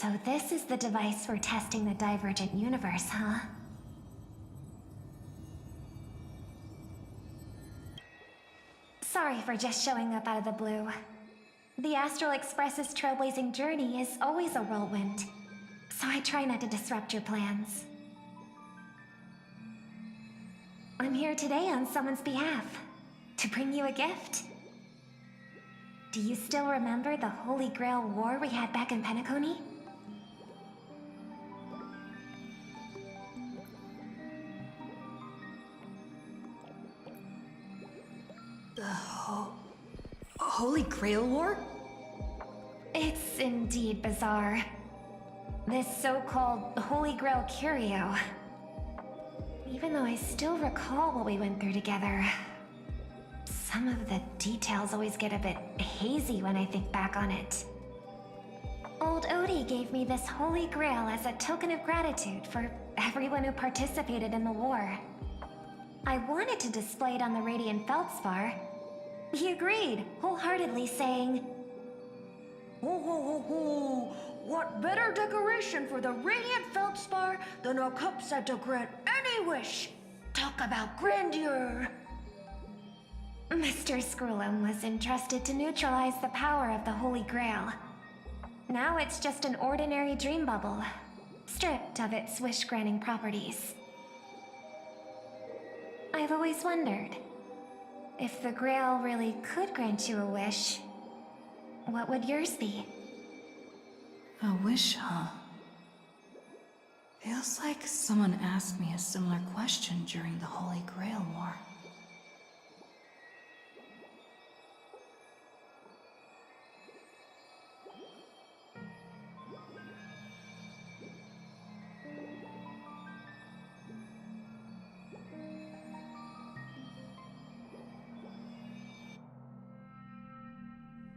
So this is the device for testing the divergent universe, huh? Sorry for just showing up out of the blue. The Astral Express's trailblazing journey is always a whirlwind, so I try not to disrupt your plans. I'm here today on someone's behalf, to bring you a gift. Do you still remember the Holy Grail War we had back in Penacony? The Holy Grail War? It's indeed bizarre. This so-called Holy Grail curio. Even though I still recall what we went through together, some of the details always get a bit hazy when I think back on it. Old Odie gave me this Holy Grail as a token of gratitude for everyone who participated in the war. I wanted to display it on the Radiant Feldspar. He agreed, wholeheartedly saying, Ho ho ho ho! What better decoration for the Radiant Feldspar than a cup set to grant any wish? Talk about grandeur! Mr. Screwlum was entrusted to neutralize the power of the Holy Grail. Now it's just an ordinary dream bubble, stripped of its wish-granting properties. I've always wondered, if the Grail really could grant you a wish, what would yours be? A wish, huh? Feels like someone asked me a similar question during the Holy Grail War.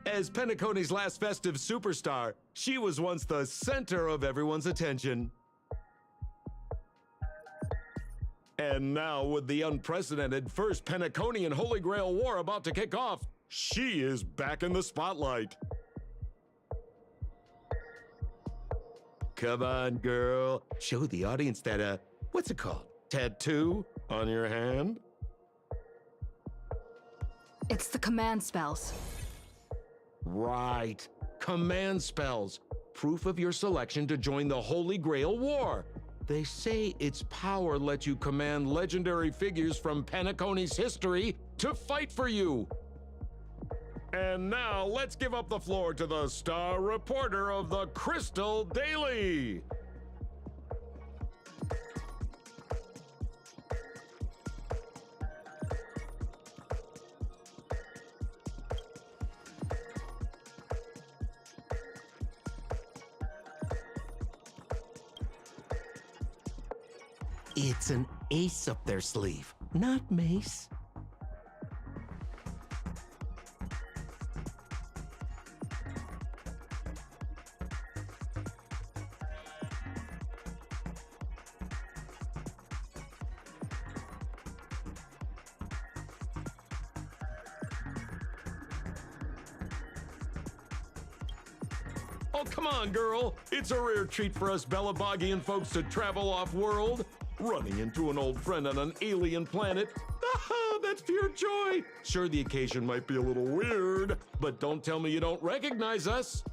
As Penacony's last festive superstar, she was once the center of everyone's attention. And now, with the unprecedented First Penaconian Holy Grail War about to kick off, she is back in the spotlight. Come on, girl. Show the audience that, what's it called? Tattoo on your hand? It's the command spells. Right. Command spells. Proof of your selection to join the Holy Grail War. They say its power lets you command legendary figures from Penacony's history to fight for you. And now, let's give up the floor to the star reporter of the Crystal Daily. It's an ace up their sleeve, not mace. Oh, come on, girl. It's a rare treat for us Bellabogian folks to travel off-world. Running into an old friend on an alien planet. Ah, that's pure joy. Sure, the occasion might be a little weird, but don't tell me you don't recognize us.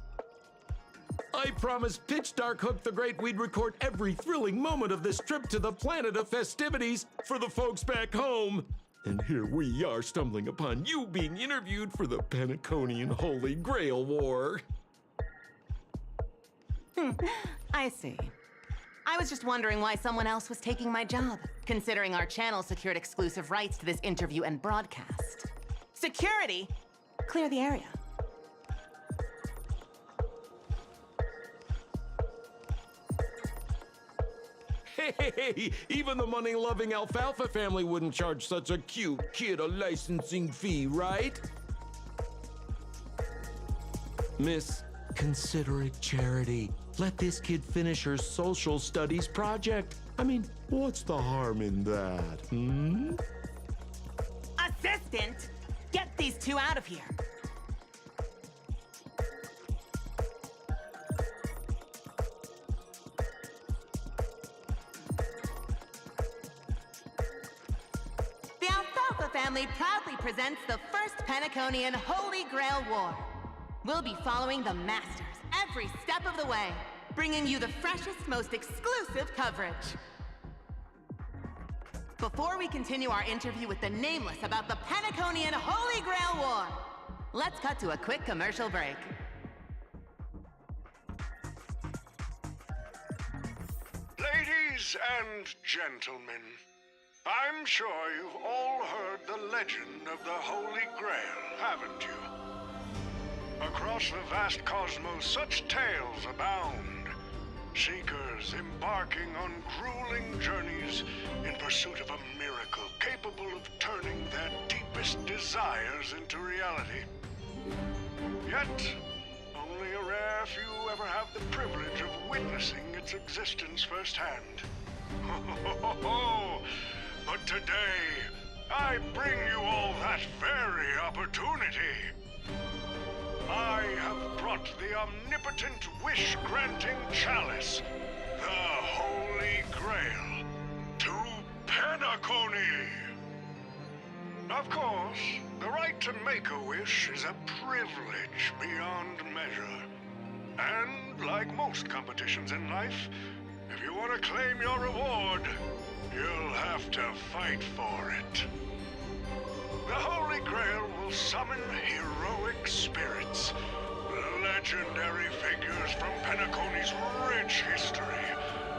I promised Pitch Dark Hook the Great we'd record every thrilling moment of this trip to the planet of festivities for the folks back home. And here we are stumbling upon you being interviewed for the Penaconian Holy Grail War. I see. I was just wondering why someone else was taking my job, considering our channel secured exclusive rights to this interview and broadcast. Security! Clear the area. Hey, even the money-loving Alfalfa family wouldn't charge such a cute kid a licensing fee, right? Miss, consider it charity. Let this kid finish her social studies project. I mean, what's the harm in that, Assistant! Get these two out of here! family proudly presents the first Penaconian Holy Grail War. We'll be following the Masters every step of the way, bringing you the freshest, most exclusive coverage. Before we continue our interview with the Nameless about the Penaconian Holy Grail War, let's cut to a quick commercial break. Ladies and gentlemen, I'm sure you've all heard the legend of the Holy Grail, haven't you? Across the vast cosmos, such tales abound. Seekers embarking on grueling journeys in pursuit of a miracle capable of turning their deepest desires into reality. Yet, only a rare few ever have the privilege of witnessing its existence firsthand. But today, I bring you all that very opportunity. I have brought the omnipotent wish-granting chalice, the Holy Grail, to Penacony. Of course, the right to make a wish is a privilege beyond measure. And like most competitions in life, if you want to claim your reward, you'll have to fight for it. The Holy Grail will summon heroic spirits, legendary figures from Penacony's rich history,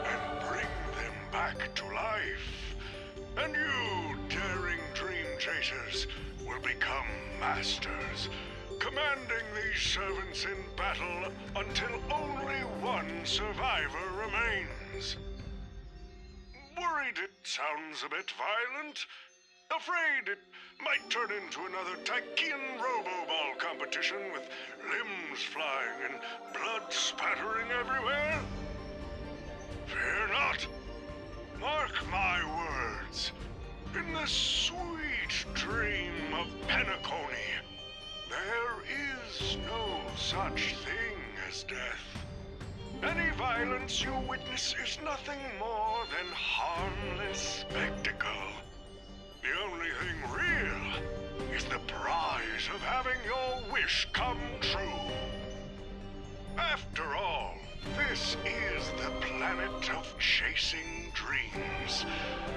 and bring them back to life. And you, daring dream chasers, will become masters, commanding these servants in battle until only one survivor remains. Worried it sounds a bit violent? Afraid it might turn into another Tychean Robo-Ball competition with limbs flying and blood spattering everywhere? Fear not. Mark my words. In the sweet dream of Penacony, there is no such thing as death. Any violence you witness is nothing more than harmless spectacle. The only thing real is the prize of having your wish come true. After all, this is the planet of chasing dreams.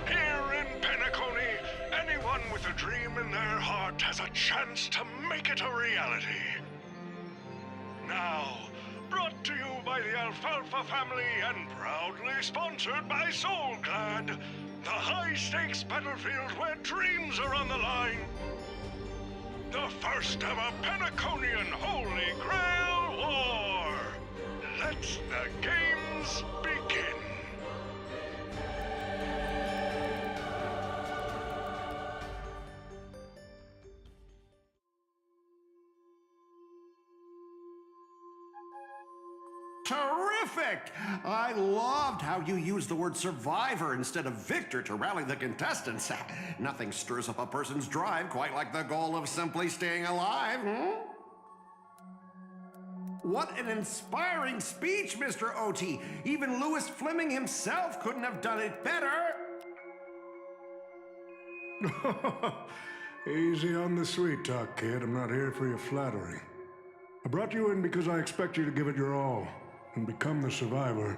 Here in Penacony, anyone with a dream in their heart has a chance to make it a reality. Now, brought to you by the Alfalfa family and proudly sponsored by SoulClad, the high-stakes battlefield where dreams are on the line. The first ever Penaconian Holy Grail War. Let the games begin. Terrific! I loved how you used the word survivor instead of victor to rally the contestants. Nothing stirs up a person's drive quite like the goal of simply staying alive, What an inspiring speech, Mr. O.T. Even Louis Fleming himself couldn't have done it better. Easy on the sweet talk, kid. I'm not here for your flattery. I brought you in because I expect you to give it your all and become the survivor.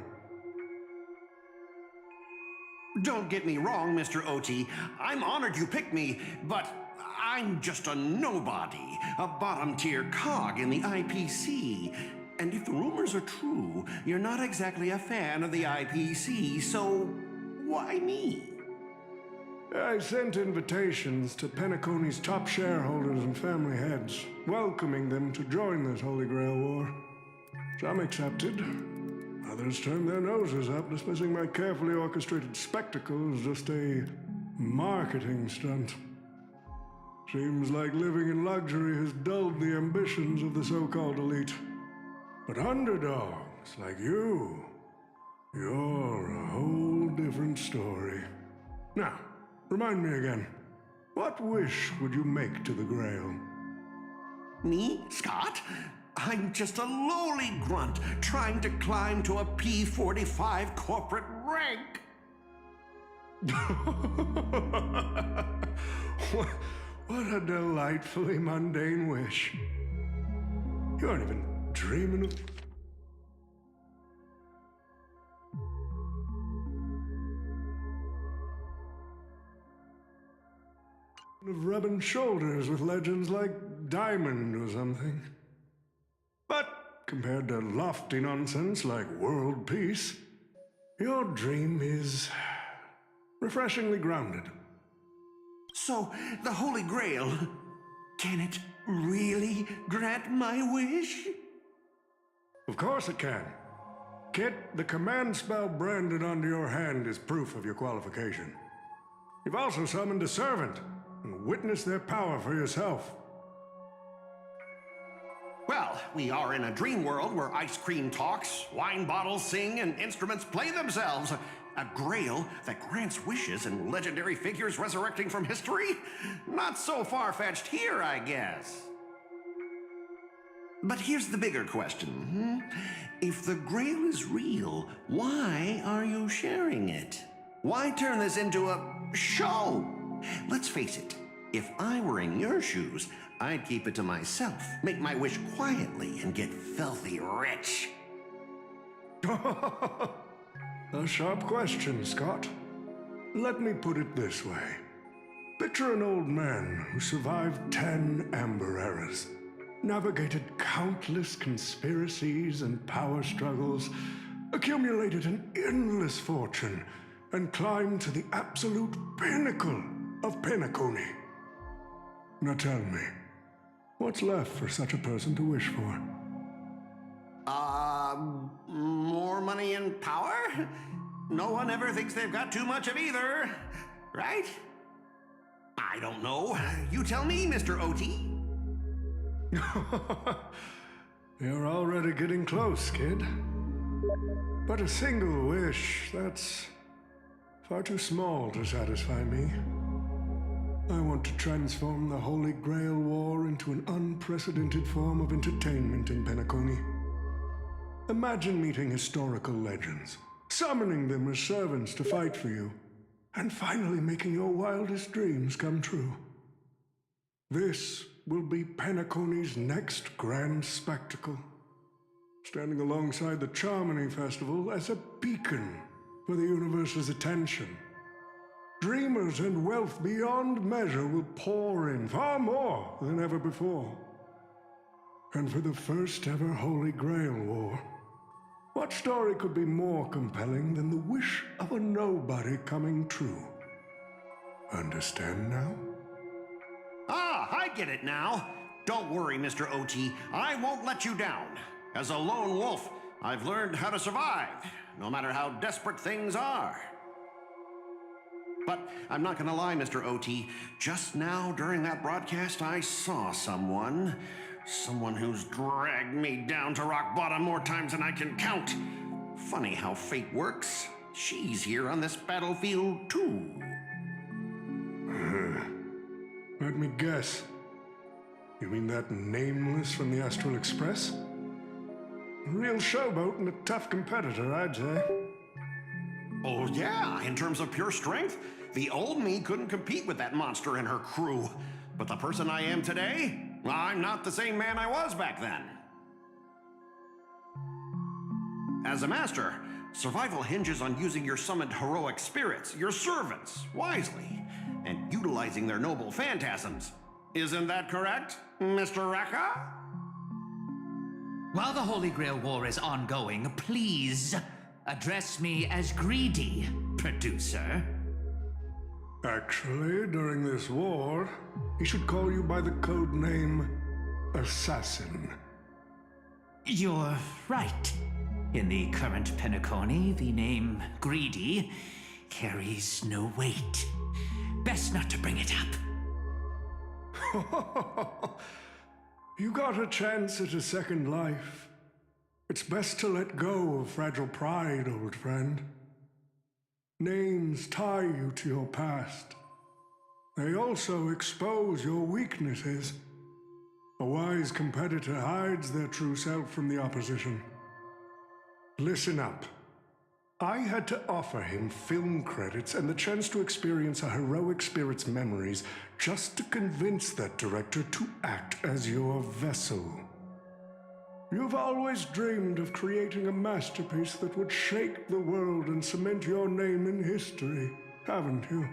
Don't get me wrong, Mr. O.T. I'm honored you picked me, but I'm just a nobody, a bottom-tier cog in the IPC. And if the rumors are true, you're not exactly a fan of the IPC, so why me? I sent invitations to Penacony's top shareholders and family heads, welcoming them to join this Holy Grail War. Some accepted. Others turned their noses up, dismissing my carefully orchestrated spectacle as just a marketing stunt. Seems like living in luxury has dulled the ambitions of the so-called elite. But underdogs like you, you're a whole different story. Now, remind me again, what wish would you make to the Grail? Me, Scott? I'm just a lowly grunt trying to climb to a P45 corporate rank. What a delightfully mundane wish. You aren't even dreaming of rubbing shoulders with legends like Diamond or something. But compared to lofty nonsense like world peace, your dream is refreshingly grounded. So, the Holy Grail, can it really grant my wish? Of course it can. Kit, the command spell branded onto your hand is proof of your qualification. You've also summoned a servant and witnessed their power for yourself. Well, we are in a dream world where ice cream talks, wine bottles sing, and instruments play themselves. A grail that grants wishes and legendary figures resurrecting from history? Not so far-fetched here, I guess. But here's the bigger question. If the grail is real, why are you sharing it? Why turn this into a show? Let's face it, if I were in your shoes, I'd keep it to myself, make my wish quietly, and get filthy rich. A sharp question, Scott. Let me put it this way. Picture an old man who survived 10 Amber Eras, navigated countless conspiracies and power struggles, accumulated an endless fortune, and climbed to the absolute pinnacle of Penacony. Now tell me, what's left for such a person to wish for? More money and power? No one ever thinks they've got too much of either, right? I don't know. You tell me, Mr. OT. You're already getting close, kid. But a single wish, that's far too small to satisfy me. I want to transform the Holy Grail War into an unprecedented form of entertainment in Penacony. Imagine meeting historical legends, summoning them as servants to fight for you, and finally making your wildest dreams come true. This will be Penacony's next grand spectacle, standing alongside the Charmony Festival as a beacon for the universe's attention. Dreamers and wealth beyond measure will pour in, far more than ever before. And for the first ever Holy Grail War, what story could be more compelling than the wish of a nobody coming true? Understand now? Ah, I get it now. Don't worry, Mr. OT. I won't let you down. As a lone wolf, I've learned how to survive, no matter how desperate things are. But I'm not gonna lie, Mr. OT. Just now, during that broadcast, I saw someone who's dragged me down to rock bottom more times than I can count. Funny how fate works. She's here on this battlefield, too. Let me guess. You mean that Nameless from the Astral Express? A real showboat and a tough competitor, I'd say. Oh, yeah, in terms of pure strength, the old me couldn't compete with that monster and her crew. But the person I am today, I'm not the same man I was back then. As a master, survival hinges on using your summoned heroic spirits, your servants, wisely, and utilizing their noble phantasms. Isn't that correct, Mr. Raka? While the Holy Grail War is ongoing, please address me as Greedy, producer. Actually, during this war, he should call you by the code name Assassin. You're right. In the current Penacony, the name Greedy carries no weight. Best not to bring it up. You got a chance at a second life. It's best to let go of fragile pride, old friend. Names tie you to your past. They also expose your weaknesses. A wise competitor hides their true self from the opposition. Listen up. I had to offer him film credits and the chance to experience a heroic spirit's memories just to convince that director to act as your vessel. You've always dreamed of creating a masterpiece that would shake the world and cement your name in history, haven't you?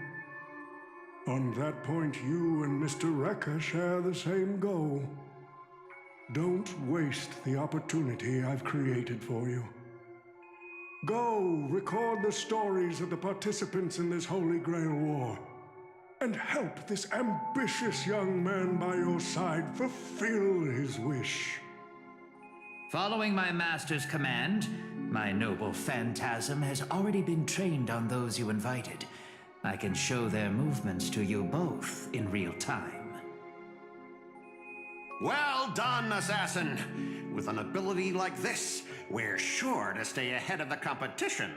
On that point, you and Mr. Rekka share the same goal. Don't waste the opportunity I've created for you. Go record the stories of the participants in this Holy Grail War, and help this ambitious young man by your side fulfill his wish. Following my master's command, my noble phantasm has already been trained on those you invited. I can show their movements to you both in real time. Well done, assassin! With an ability like this, we're sure to stay ahead of the competition.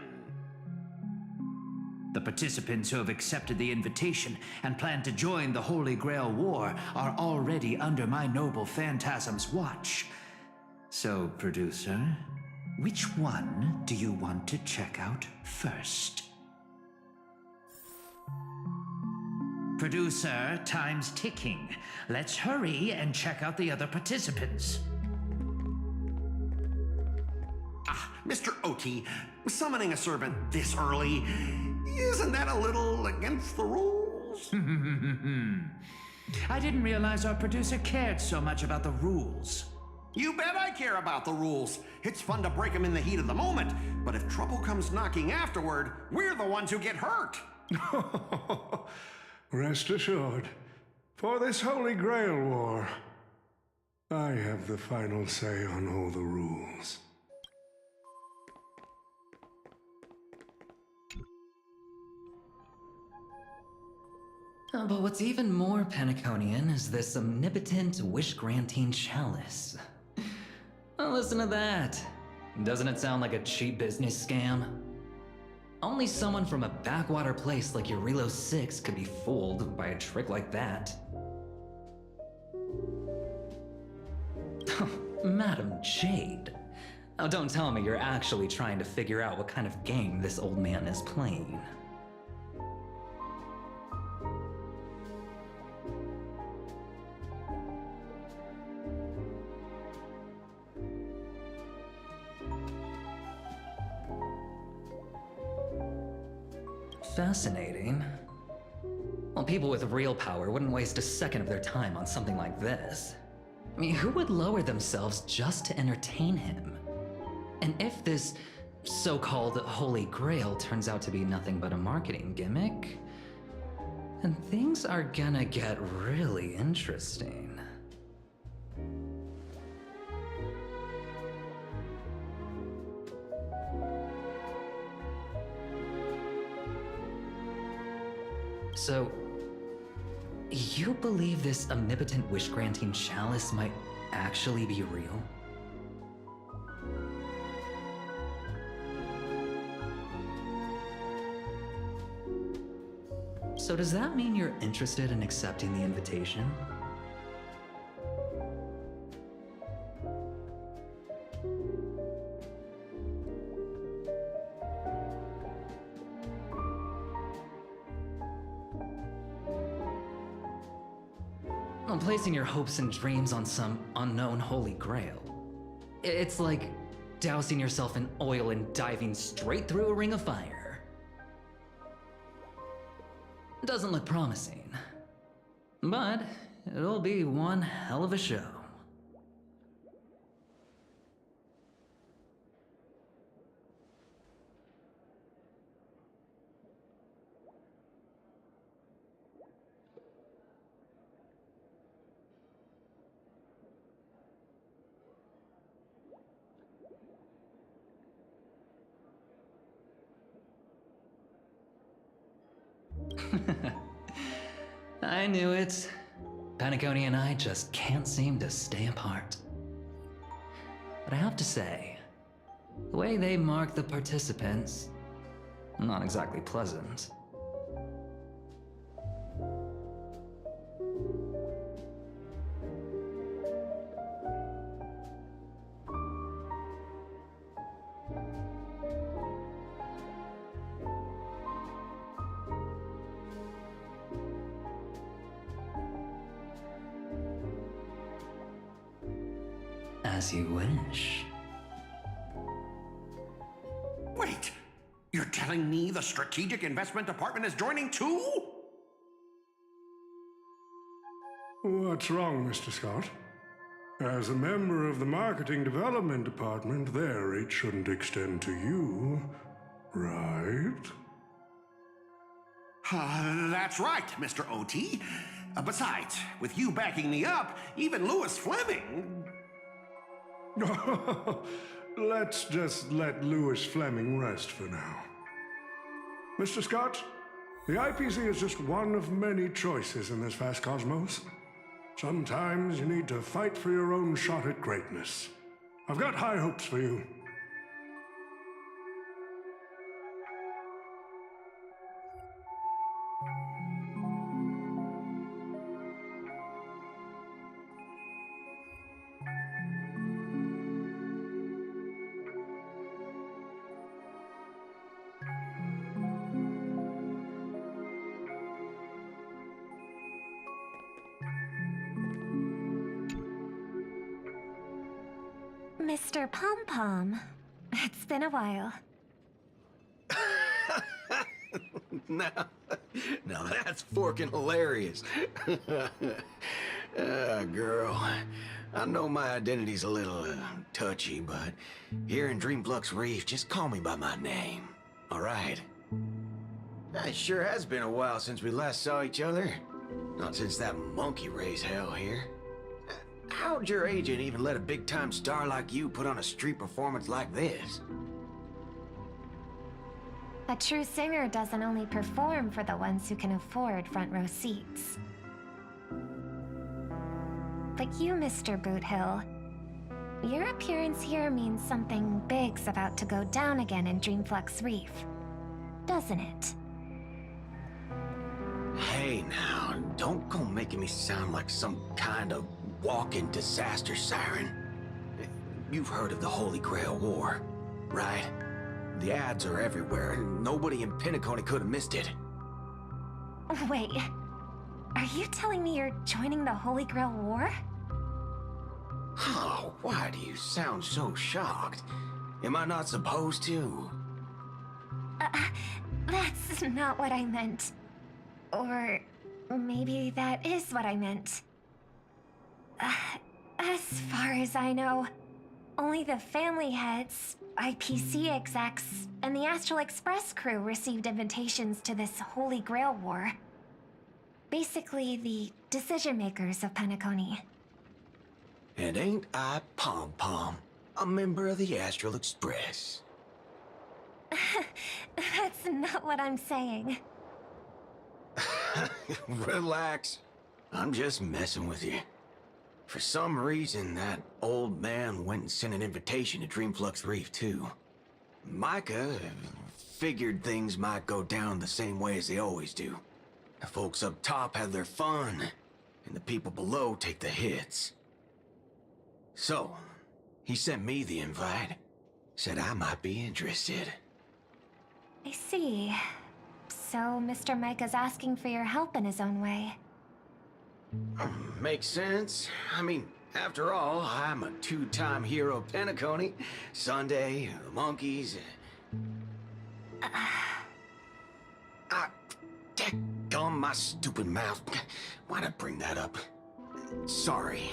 The participants who have accepted the invitation and plan to join the Holy Grail War are already under my noble phantasm's watch. So, producer, which one do you want to check out first? Producer, time's ticking. Let's hurry and check out the other participants. Mr. Oti, summoning a servant this early, isn't that a little against the rules? I didn't realize our producer cared so much about the rules. You bet I care about the rules. It's fun to break them in the heat of the moment, but if trouble comes knocking afterward, we're the ones who get hurt. Rest assured, for this Holy Grail War, I have the final say on all the rules. But what's even more Penaconian is this omnipotent wish-granting chalice. Oh, listen to that. Doesn't it sound like a cheap business scam? Only someone from a backwater place like Eurilo 6 could be fooled by a trick like that. Madam Jade. Oh, don't tell me you're actually trying to figure out what kind of game this old man is playing. Fascinating. Well, people with real power wouldn't waste a second of their time on something like this. I mean, who would lower themselves just to entertain him? And if this so-called Holy Grail turns out to be nothing but a marketing gimmick, then things are gonna get really interesting. So, you believe this omnipotent wish-granting chalice might actually be real? So does that mean you're interested in accepting the invitation? Placing your hopes and dreams on some unknown holy grail. It's like dousing yourself in oil and diving straight through a ring of fire. Doesn't look promising, but it'll be one hell of a show. I knew it. Penacony and I just can't seem to stay apart. But I have to say, the way they mark the participants, not exactly pleasant. As you wish. Wait, you're telling me the Strategic Investment Department is joining too? What's wrong, Mr. Scott? As a member of the Marketing Development Department, their reach shouldn't extend to you, right? That's right, Mr. OT. Besides, with you backing me up, even Louis Fleming... Let's just let Louis Fleming rest for now. Mr. Scott, the IPC is just one of many choices in this vast cosmos. Sometimes you need to fight for your own shot at greatness. I've got high hopes for you. Mr. Pom Pom, it's been a while. Now that's forking hilarious. Girl, I know my identity's a little touchy, but here in Dreamflux Reef, just call me by my name, all right? It sure has been a while since we last saw each other. Not since that monkey raised hell here. How'd your agent even let a big-time star like you put on a street performance like this? A true singer doesn't only perform for the ones who can afford front row seats. But you, Mr. Boothill, your appearance here means something big's about to go down again in Dreamflux Reef, doesn't it? Hey now, don't go making me sound like some kind of walking disaster siren. You've heard of the Holy Grail War, right? The ads are everywhere, and nobody in Penacony could have missed it. Wait, are you telling me you're joining the Holy Grail War? Oh, why do you sound so shocked? Am I not supposed to? That's not what I meant. Or maybe that is what I meant. As far as I know, only the family heads, IPC execs, and the Astral Express crew received invitations to this Holy Grail War. Basically, the decision-makers of Penacony. And ain't I Pom Pom, a member of the Astral Express? That's not what I'm saying. Relax. I'm just messing with you. For some reason, that old man went and sent an invitation to Dreamflux Reef, too. Micah figured things might go down the same way as they always do. The folks up top have their fun, and the people below take the hits. So, he sent me the invite. Said I might be interested. I see. So Mr. Micah's asking for your help in his own way. Makes sense. I mean, after all, I'm a two-time hero of Penacony. Sunday, the monkeys. Daggum my stupid mouth. Why'd I bring that up? Sorry.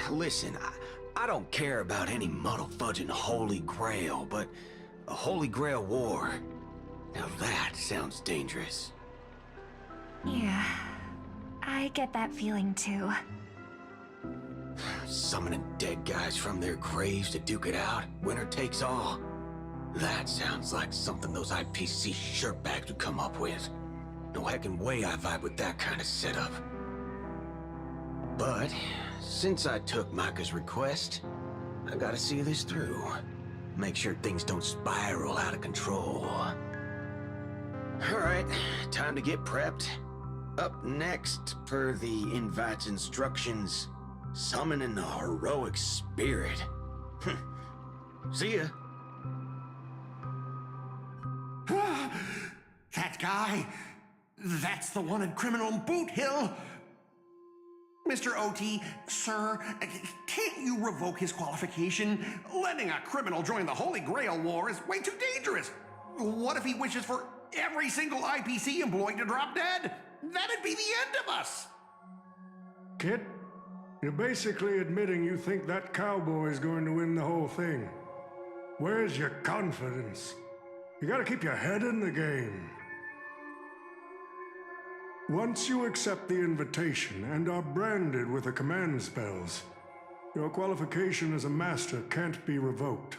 Listen, I don't care about any muddle-fudging Holy Grail, but a Holy Grail War. Now that sounds dangerous. Yeah, I get that feeling too. Summoning dead guys from their graves to duke it out, winner takes all. That sounds like something those IPC shirtbags would come up with. No heckin' way I vibe with that kind of setup. But, since I took Micah's request, I gotta see this through. Make sure things don't spiral out of control. Alright, time to get prepped. Up next, per the invite's instructions, summoning a heroic spirit. See ya. That guy, that's the one at Criminal Boot Hill. Mr. OT, sir, can't you revoke his qualification? Letting a criminal join the Holy Grail War is way too dangerous. What if he wishes for every single IPC employee to drop dead? That'd be the end of us. Kid, you're basically admitting you think that cowboy is going to win the whole thing. Where's your confidence? You gotta keep your head in the game. Once you accept the invitation and are branded with the command spells, your qualification as a master can't be revoked.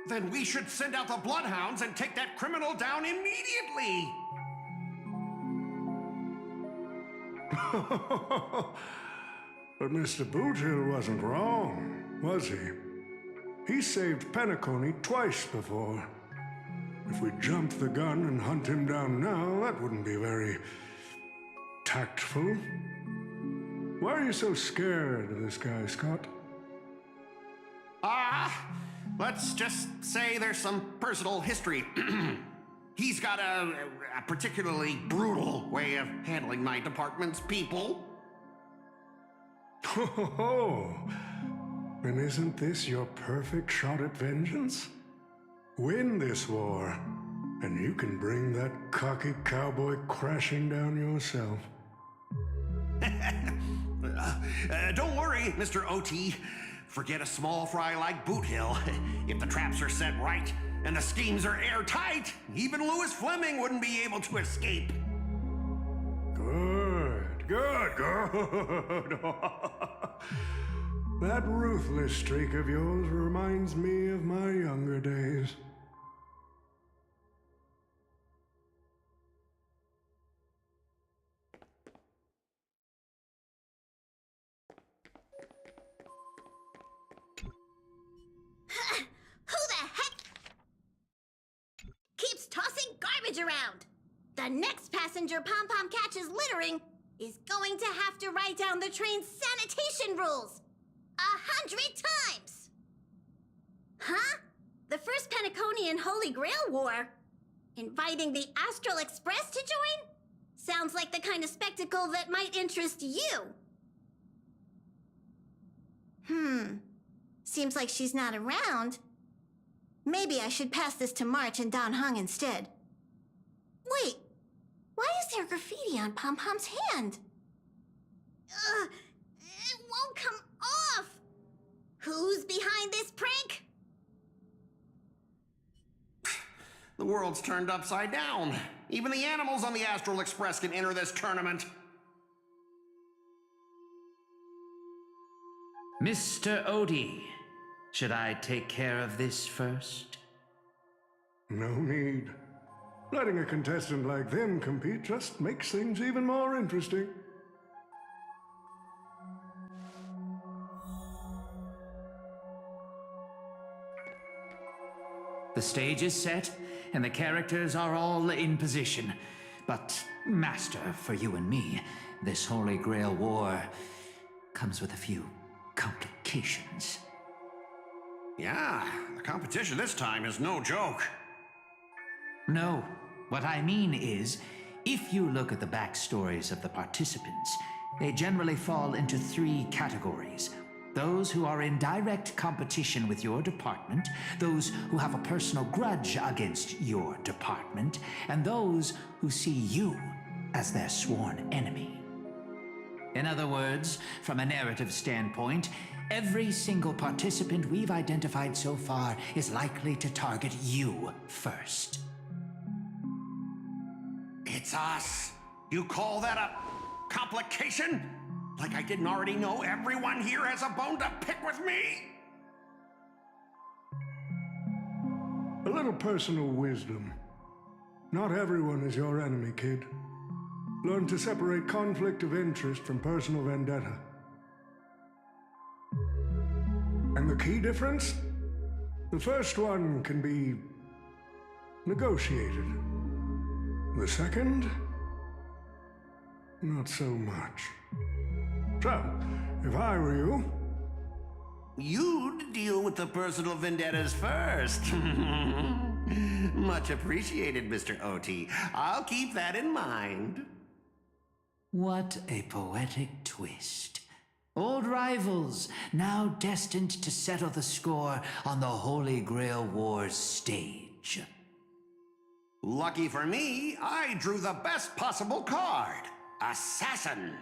Then we should send out the Bloodhounds and take that criminal down immediately. But Mr. Boothill wasn't wrong, was he? He saved Penacony twice before. If we jumped the gun and hunt him down now, that wouldn't be very tactful. Why are you so scared of this guy, Scott? Let's just say there's some personal history. He's got a particularly brutal way of handling my department's people. Oh, and isn't this your perfect shot at vengeance? Win this war, and you can bring that cocky cowboy crashing down yourself. Don't worry, Mr. OT. Forget a small fry like Boothill. If the traps are set right and the schemes are airtight, even Louis Fleming wouldn't be able to escape. Good. That ruthless streak of yours reminds me of my younger days. Who the heck keeps tossing garbage around? The next passenger Pom-Pom catches littering is going to have to write down the train's sanitation rules 100 times! Huh? The first Penaconian Holy Grail War? Inviting the Astral Express to join? Sounds like the kind of spectacle that might interest you. Seems like she's not around. Maybe I should pass this to March and Don Hung instead. Wait, why is there graffiti on Pom-Pom's hand? It won't come off! Who's behind this prank? The world's turned upside down. Even the animals on the Astral Express can enter this tournament. Mr. Odie, should I take care of this first? No need. Letting a contestant like them compete just makes things even more interesting. The stage is set, and the characters are all in position. But, Master, for you and me, this Holy Grail War comes with a few complications. Yeah, the competition this time is no joke. No, what I mean is, if you look at the backstories of the participants, they generally fall into 3 categories. Those who are in direct competition with your department, those who have a personal grudge against your department, and those who see you as their sworn enemy. In other words, from a narrative standpoint, every single participant we've identified so far is likely to target you first. It's us. You call that a complication? Like I didn't already know everyone here has a bone to pick with me? A little personal wisdom. Not everyone is your enemy, kid. Learn to separate conflict of interest from personal vendetta. And the key difference? The first one can be negotiated. The second? Not so much. So, if I were you... You'd deal with the personal vendettas first. Much appreciated, Mr. OT. I'll keep that in mind. What a poetic twist. Old rivals, now destined to settle the score on the Holy Grail Wars stage. Lucky for me, I drew the best possible card. Assassin.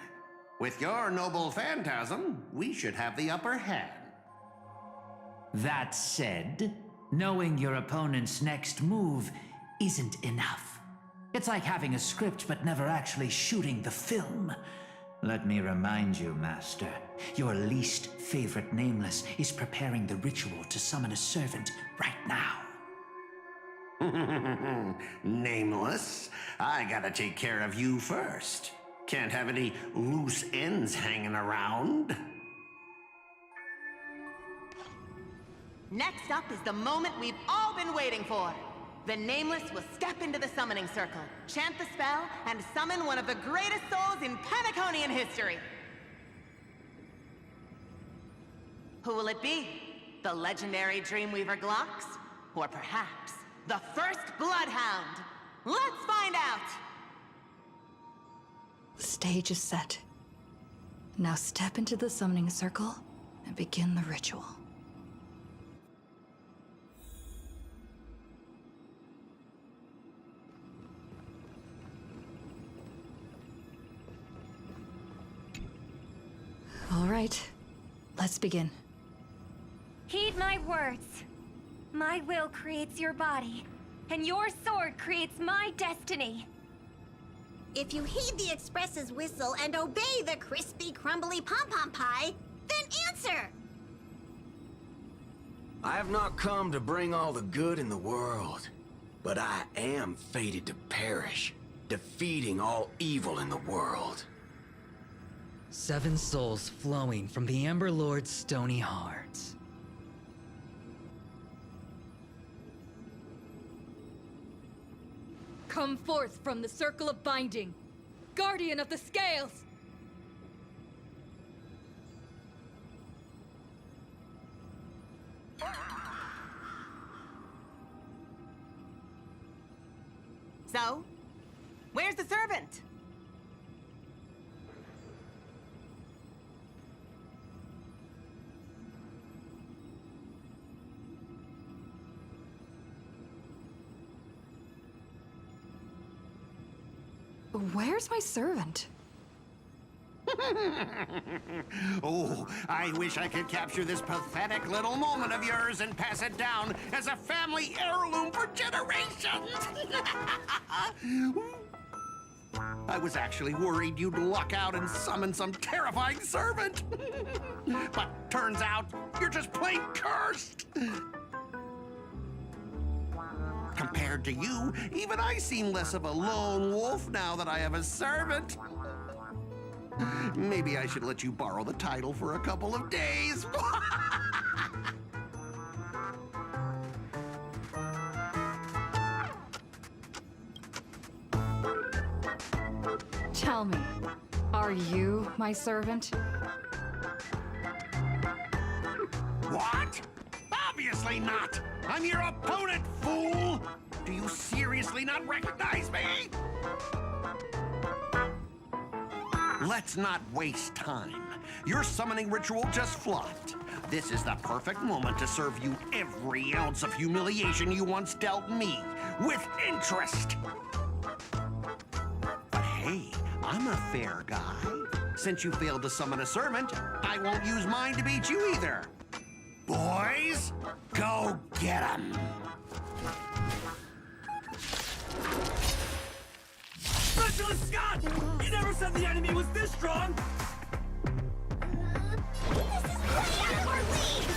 With your noble phantasm, we should have the upper hand. That said, knowing your opponent's next move isn't enough. It's like having a script but never actually shooting the film. Let me remind you, Master, your least favorite Nameless is preparing the ritual to summon a servant right now. Nameless, I gotta take care of you first. Can't have any loose ends hanging around. Next up is the moment we've all been waiting for. The Nameless will step into the summoning circle, chant the spell, and summon one of the greatest souls in Penaconian history. Who will it be? The legendary Dreamweaver Glocks? Or perhaps the first Bloodhound? Let's find out! The stage is set. Now step into the summoning circle and begin the ritual. All right, let's begin. Heed my words. My will creates your body, and your sword creates my destiny. If you heed the Express's whistle and obey the crispy, crumbly pom-pom pie, then answer! I have not come to bring all the good in the world, but I am fated to perish, defeating all evil in the world. 7 souls flowing from the Ember Lord's stony heart. Come forth from the circle of binding, guardian of the scales! So, where's the servant? Where's my servant? Oh, I wish I could capture this pathetic little moment of yours and pass it down as a family heirloom for generations. I was actually worried you'd luck out and summon some terrifying servant. But turns out you're just plain cursed. Compared to you, even I seem less of a lone wolf now that I have a servant. Maybe I should let you borrow the title for a couple of days. Tell me, are you my servant? What? Obviously not! I'm your opponent, fool! Do you seriously not recognize me? Let's not waste time. Your summoning ritual just flopped. This is the perfect moment to serve you every ounce of humiliation you once dealt me, with interest. But hey, I'm a fair guy. Since you failed to summon a servant, I won't use mine to beat you either. Boys, go get him! Specialist Scott! You never said the enemy was this strong! This is way out of our league!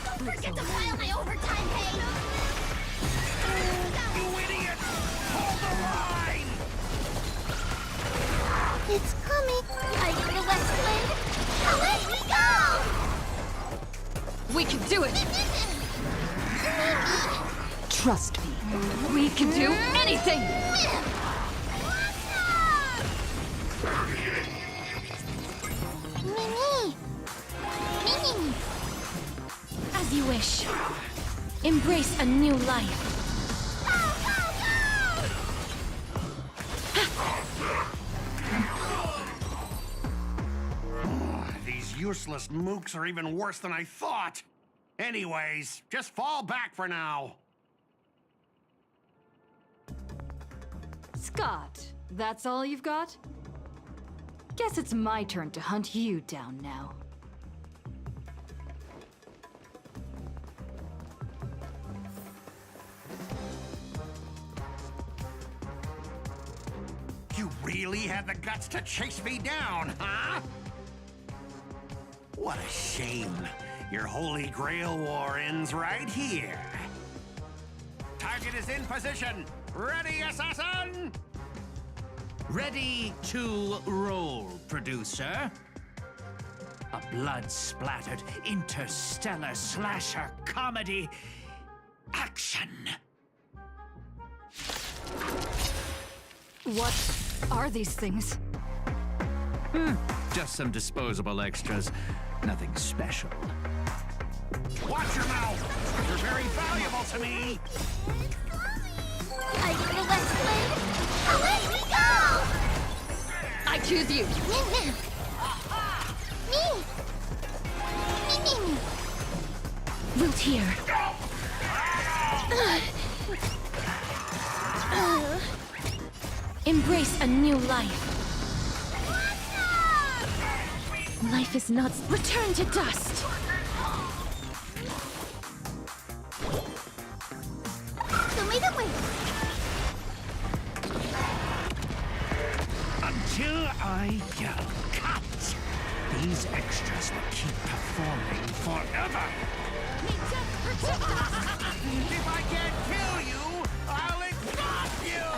Don't forget to file my overtime pay! You idiot! Hold the line! It's coming! Are you the West Wind? Away we go! We can do it! Trust me, we can do anything! Mimi! Mimi! As you wish. Embrace a new life. Go, go, go! useless mooks are even worse than I thought. Anyways, just fall back for now. Scott, that's all you've got? Guess it's my turn to hunt you down now. You really had the guts to chase me down, huh? What a shame. Your Holy Grail war ends right here. Target is in position. Ready, assassin? Ready to roll, producer. A blood-splattered interstellar slasher comedy action. What are these things? Just some disposable extras. Nothing special. Watch your mouth. You're very valuable to me. Are you gonna let's play? Away we go! I choose you. Me! Me! Root here. Embrace a new life. Life is not... Return to dust! Show me the way! Until I yell cut, these extras will keep performing forever. If I can't kill you, I'll exhaust you!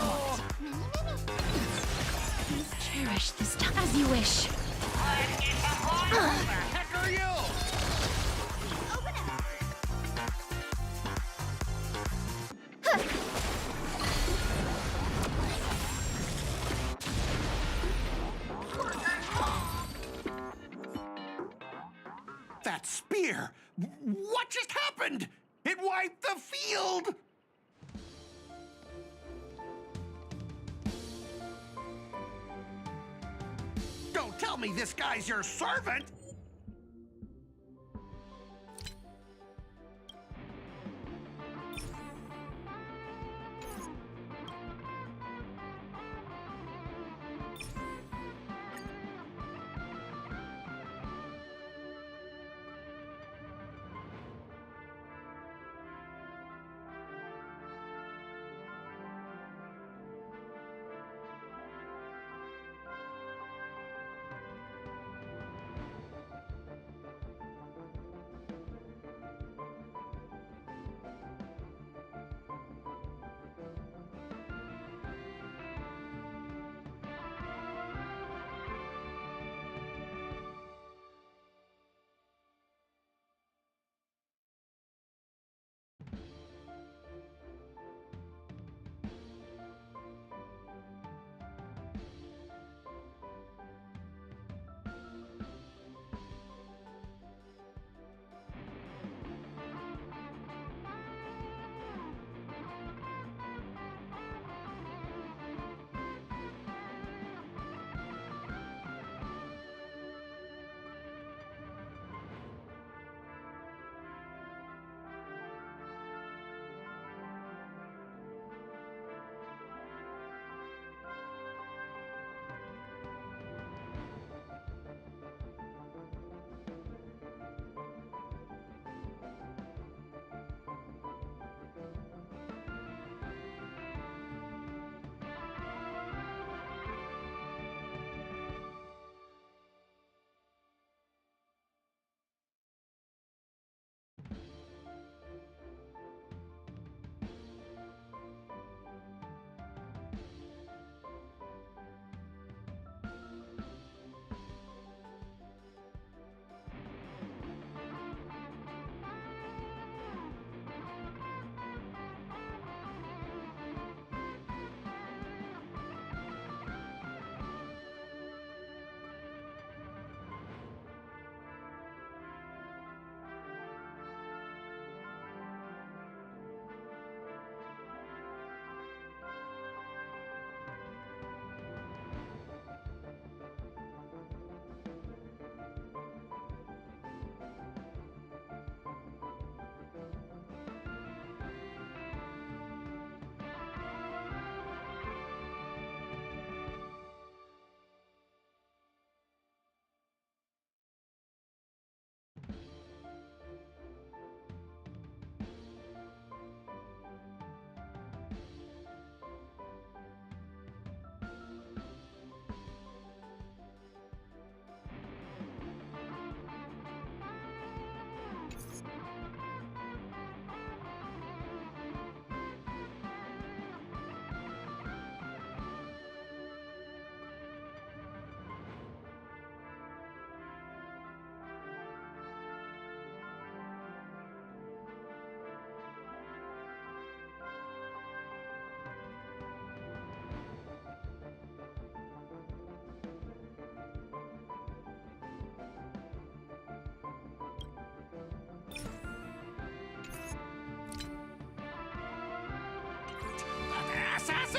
Please cherish this time as you wish. Who the heck are you? That spear! What just happened? It wiped the field! Don't tell me this guy's your servant!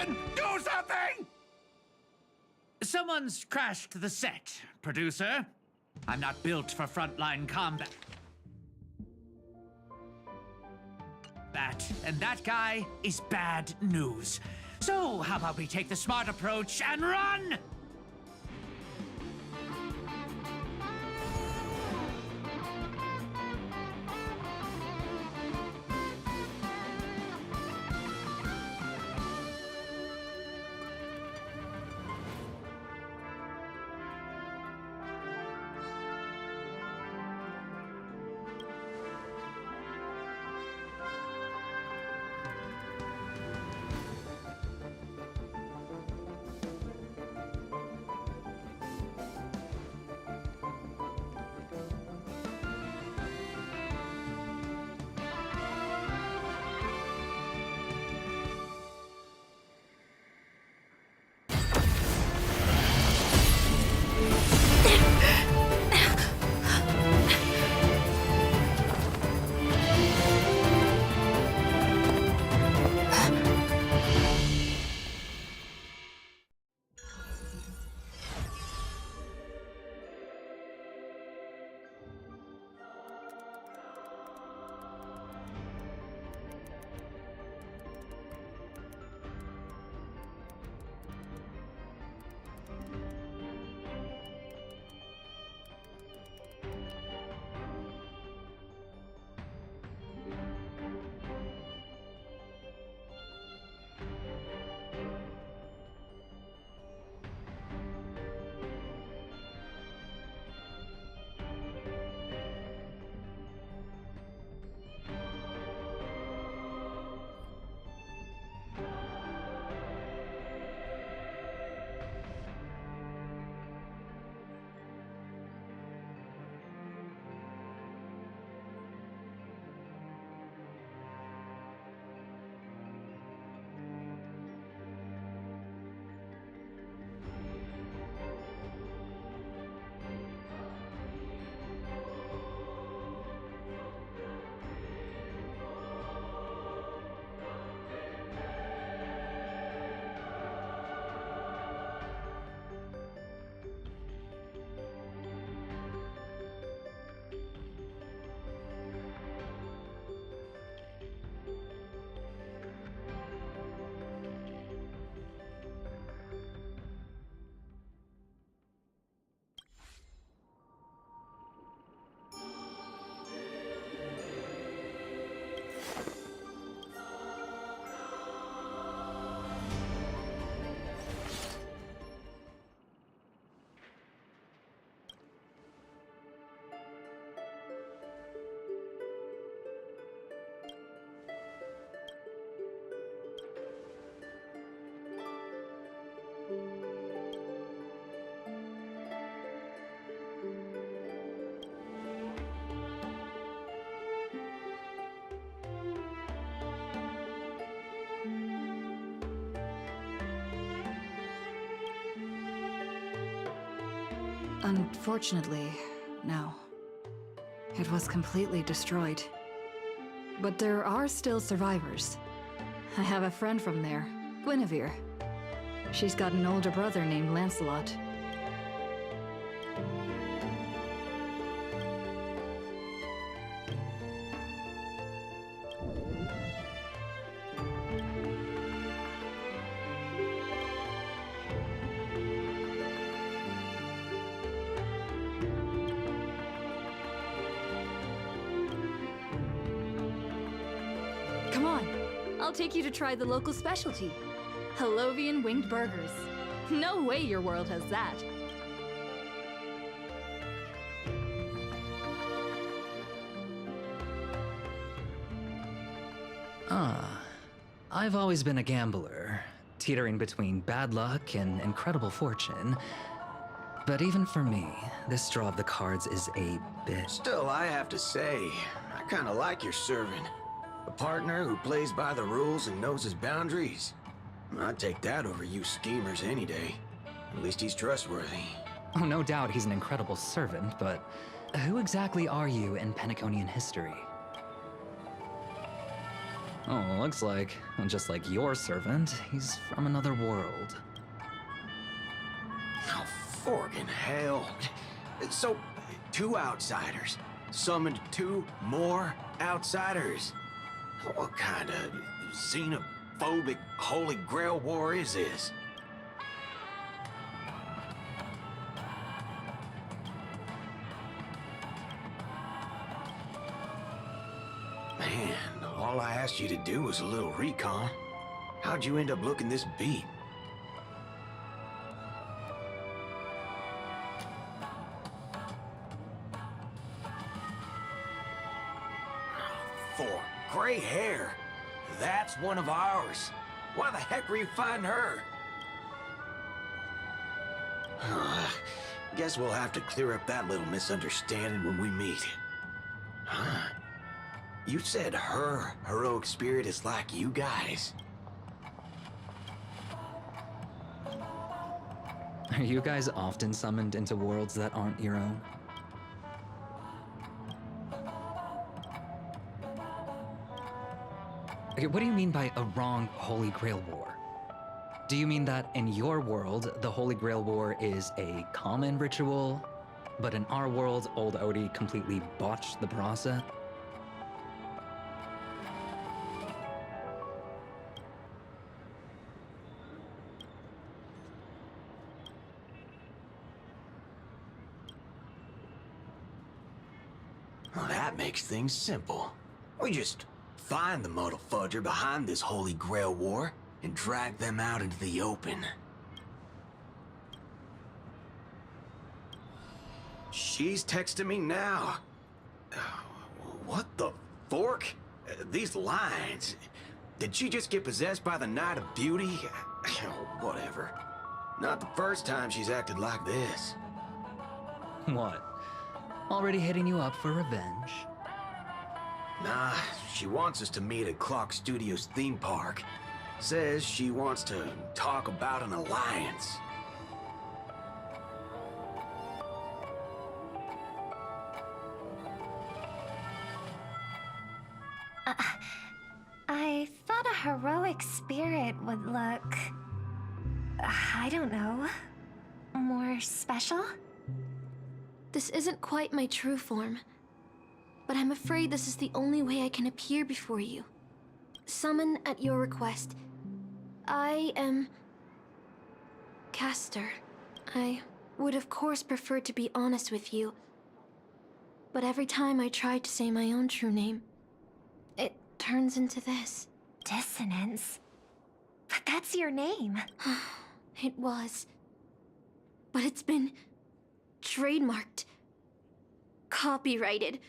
Someone do something! Someone's crashed the set, producer. I'm not built for frontline combat. And that guy is bad news. So, how about we take the smart approach and run? Unfortunately, no. It was completely destroyed. But there are still survivors. I have a friend from there, Guinevere. She's got an older brother named Lancelot. Come on, I'll take you to try the local specialty. Halovian winged burgers. No way your world has that. I've always been a gambler, teetering between bad luck and incredible fortune. But even for me, this draw of the cards is a bit... Still, I have to say, I kinda like your servant. A partner who plays by the rules and knows his boundaries. I'd take that over you schemers any day. At least he's trustworthy. Oh, no doubt he's an incredible servant, but who exactly are you in Penaconian history? Oh, looks like, just like your servant, he's from another world. Oh, forking hell. So, 2 outsiders summoned 2 more outsiders. What kind of xenophobic Holy Grail war is this? Man, all I asked you to do was a little recon. How'd you end up looking this beat? For gray hair. That's one of ours. Why the heck were you fighting her? Guess we'll have to clear up that little misunderstanding when we meet. Huh? You said her heroic spirit is like you guys. Are you guys often summoned into worlds that aren't your own? Okay, what do you mean by a wrong Holy Grail war? Do you mean that in your world, the Holy Grail war is a common ritual, but in our world, old Odie completely botched the process? Well, that makes things simple. We just find the muddle fudger behind this Holy Grail war and drag them out into the open. She's texting me now. What the fork? These lines. Did she just get possessed by the Night of Beauty? Whatever. Not the first time she's acted like this. What? Already hitting you up for revenge? Nah, she wants us to meet at Clock Studios theme park. Says she wants to talk about an alliance. I thought a heroic spirit would look... I don't know... more special? This isn't quite my true form, but I'm afraid this is the only way I can appear before you. Summon at your request. I am... Castor. I would of course prefer to be honest with you, but every time I try to say my own true name, it turns into this. Dissonance? But that's your name. It was. But it's been... trademarked. Copyrighted.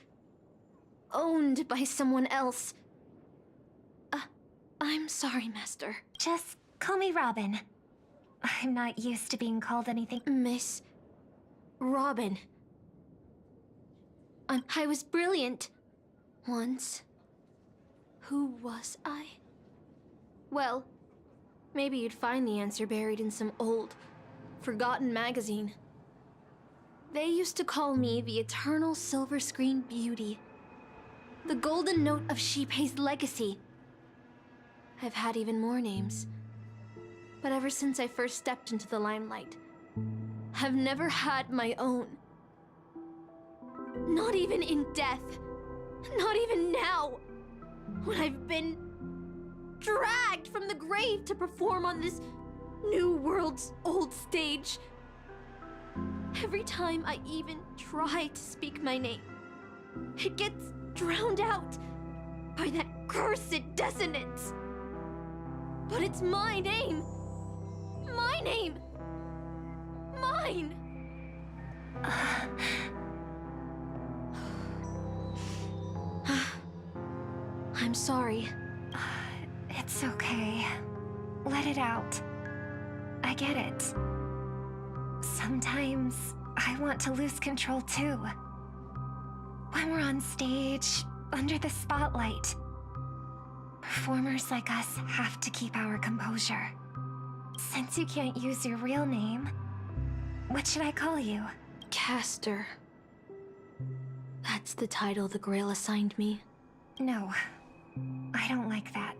Owned by someone else. I'm sorry, Master. Just call me Robin. I'm not used to being called anything. Miss... Robin. I was brilliant. Once. Who was I? Well, maybe you'd find the answer buried in some old, forgotten magazine. They used to call me the Eternal Silver Screen Beauty. The Golden Note of Shipei's legacy. I've had even more names. But ever since I first stepped into the limelight, I've never had my own. Not even in death. Not even now. When I've been dragged from the grave to perform on this new world's old stage. Every time I even try to speak my name, it gets drowned out by that cursed dissonance. But it's my name. My name. Mine. I'm sorry. It's okay. Let it out. I get it. Sometimes I want to lose control too. When we're on stage, under the spotlight, performers like us have to keep our composure. Since you can't use your real name, what should I call you? Castor. That's the title the Grail assigned me. No, I don't like that.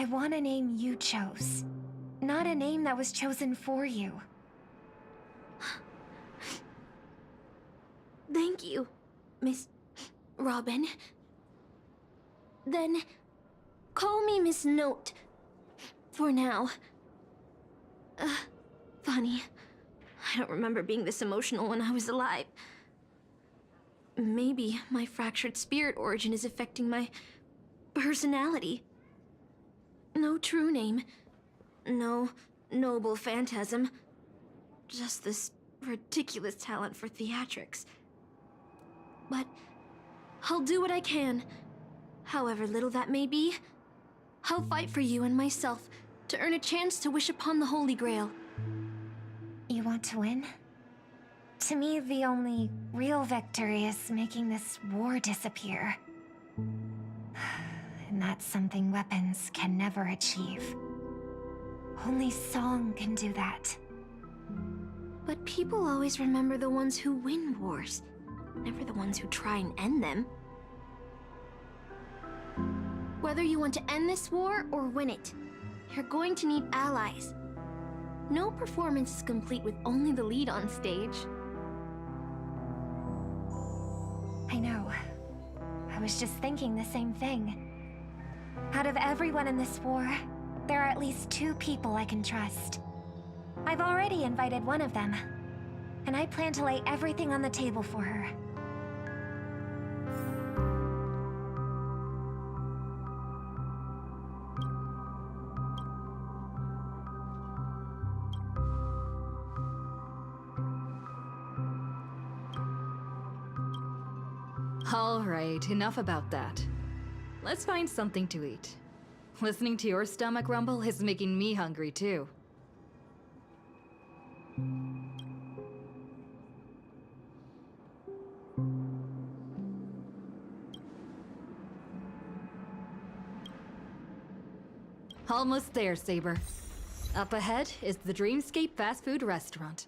I want a name you chose, not a name that was chosen for you. Thank you, Miss Robin. Then, call me Miss Note. For now. Funny. I don't remember being this emotional when I was alive. Maybe my fractured spirit origin is affecting my personality. No true name. No noble phantasm. Just this ridiculous talent for theatrics. But I'll do what I can. However little that may be, I'll fight for you and myself to earn a chance to wish upon the Holy Grail. You want to win? To me, the only real victory is making this war disappear. And that's something weapons can never achieve. Only song can do that. But people always remember the ones who win wars, never the ones who try and end them. Whether you want to end this war or win it, you're going to need allies. No performance is complete with only the lead on stage. I know. I was just thinking the same thing. Out of everyone in this war, there are at least 2 people I can trust. I've already invited one of them, and I plan to lay everything on the table for her. All right, enough about that. Let's find something to eat. Listening to your stomach rumble is making me hungry too. Almost there, Saber. Up ahead is the Dreamscape fast food restaurant.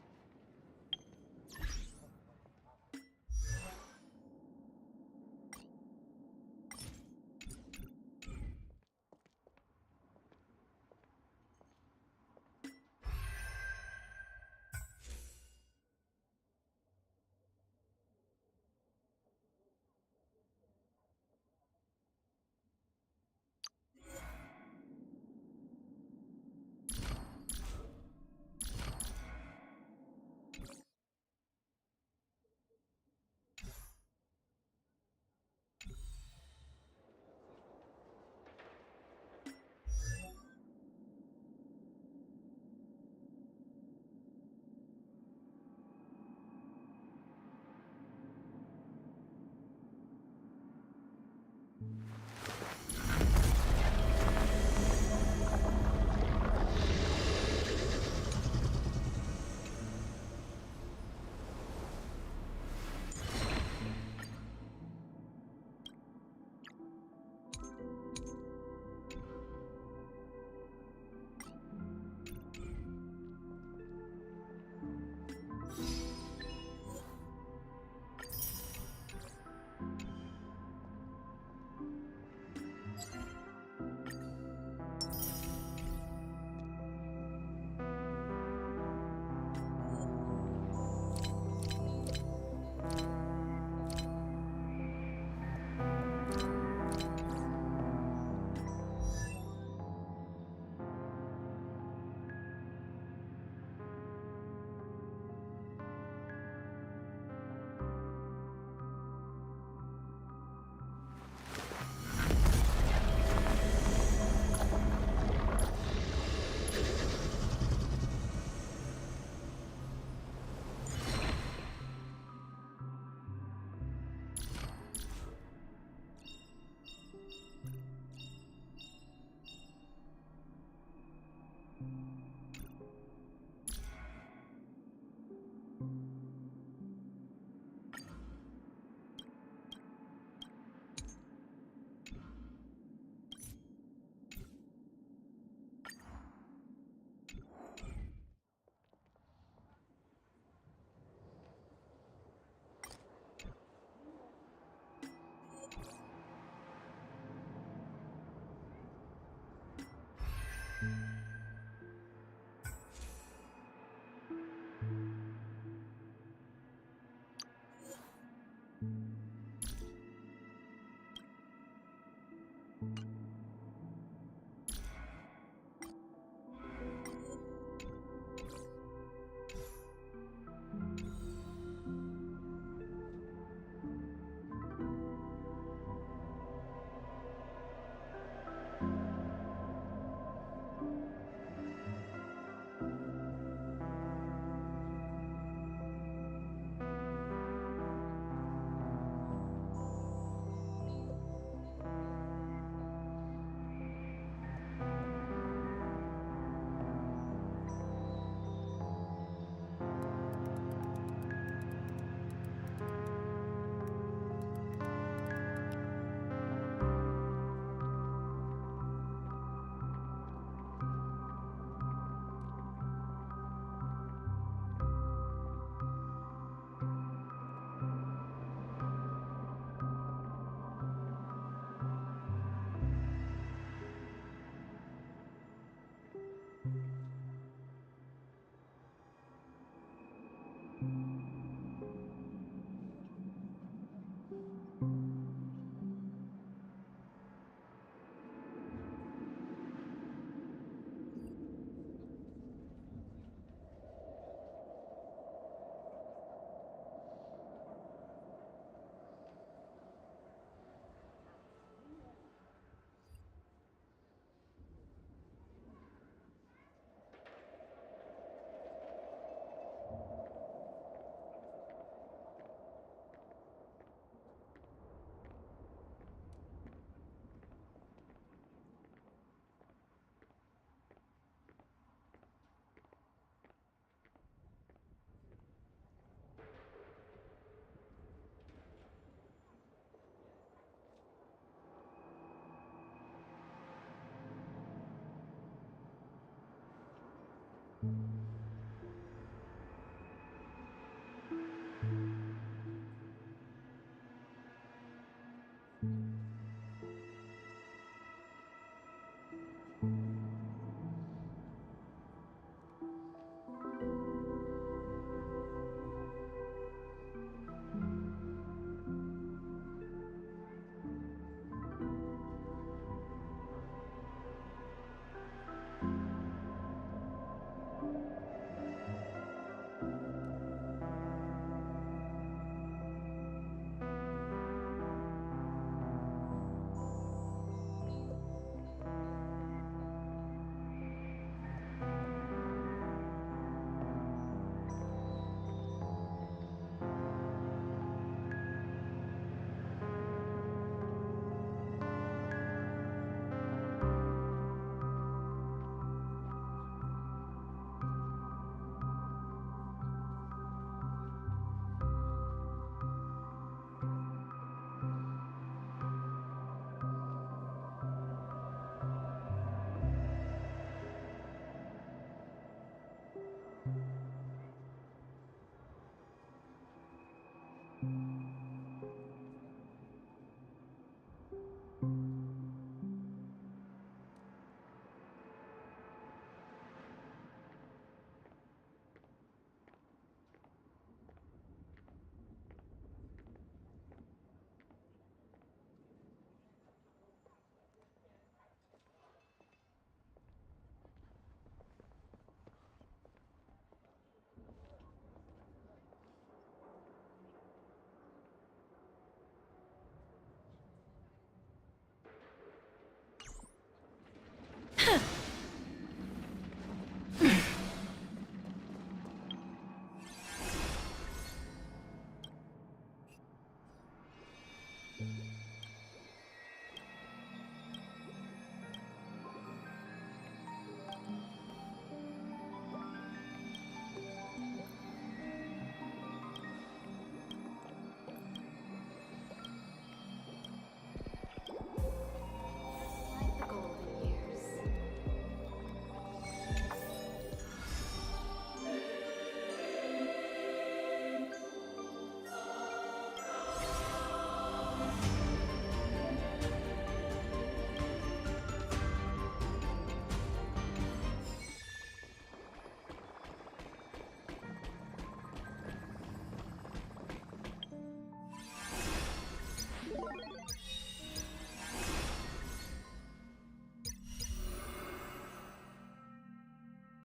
Huh.